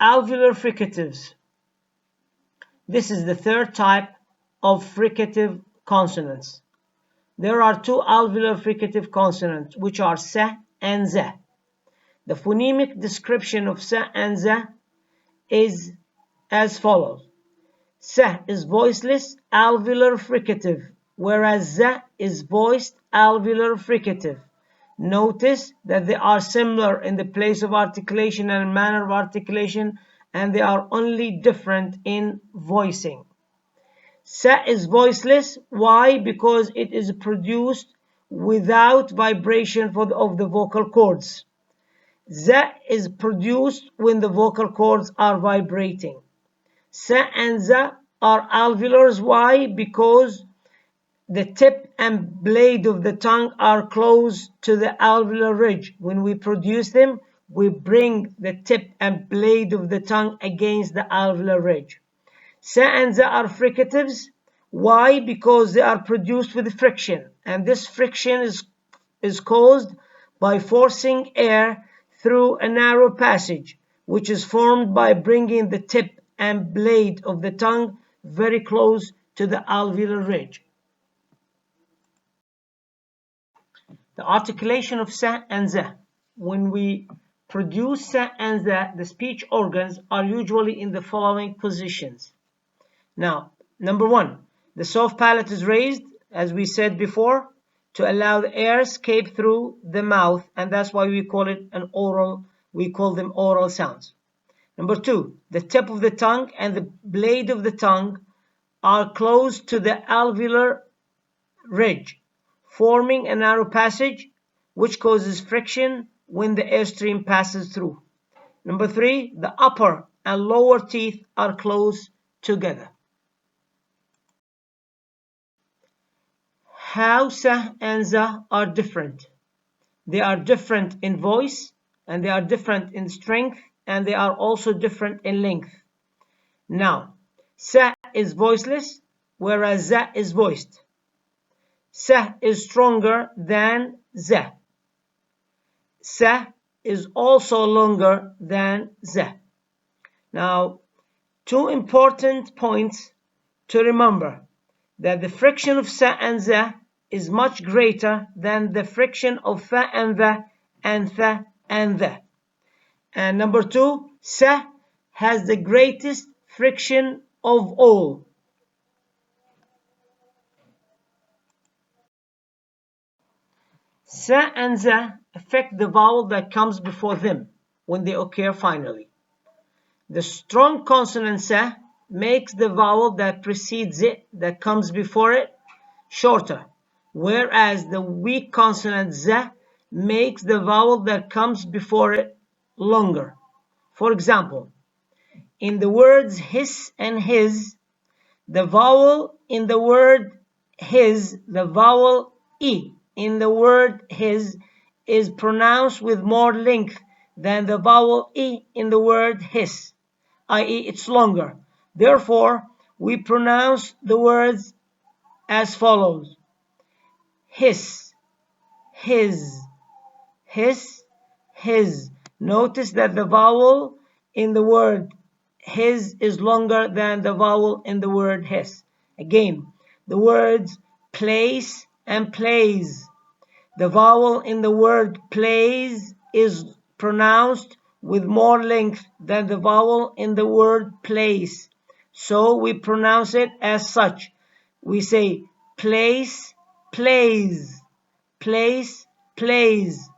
alveolar fricatives. This is the third type of fricative consonants. There are two alveolar fricative consonants, which are s and z. The phonemic description of s and z is as follows. S is voiceless alveolar fricative, whereas z is voiced alveolar fricative. Notice that they are similar in the place of articulation and manner of articulation, and they are only different in voicing. S is voiceless. Why? Because it is produced without vibration of the vocal cords. Z is produced when the vocal cords are vibrating. S and Z are alveolars. Why? Because the tip and blade of the tongue are close to the alveolar ridge. When we produce them, we bring the tip and blade of the tongue against the alveolar ridge. S and Z are fricatives. Why? Because they are produced with friction, and this friction is caused by forcing air through a narrow passage, which is formed by bringing the tip and blade of the tongue very close to the alveolar ridge. The articulation of S and Z. When we produce S and Z, the speech organs are usually in the following positions. Now, number one, the soft palate is raised, as we said before, to allow the air escape through the mouth, and that's why we call it an oral, we call them oral sounds. Number two, the tip of the tongue and the blade of the tongue are close to the alveolar ridge, forming a narrow passage which causes friction when the airstream passes through. Number three, the upper and lower teeth are close together. How S and Z are different. They are different in voice, and they are different in strength, and they are also different in length. Now, S is voiceless, whereas Z is voiced. S is stronger than Z. S is also longer than Z. Now, two important points to remember: that the friction of S and Z is much greater than the friction of F and V and Th and The. And number two, S has the greatest friction of all. S and Z affect the vowel that comes before them when they occur finally. The strong consonant S makes the vowel that precedes it, that comes before it, shorter, whereas the weak consonant Z makes the vowel that comes before it longer. For example, in the words his and his, the vowel in the word his, the vowel E in the word his is pronounced with more length than the vowel E in the word his, i.e. it's longer. Therefore, we pronounce the words as follows: his, his, his, his. Notice that the vowel in the word his is longer than the vowel in the word his. Again, the words place and plays. The vowel in the word plays is pronounced with more length than the vowel in the word place. So we pronounce it as such. We say place, plays, place, plays.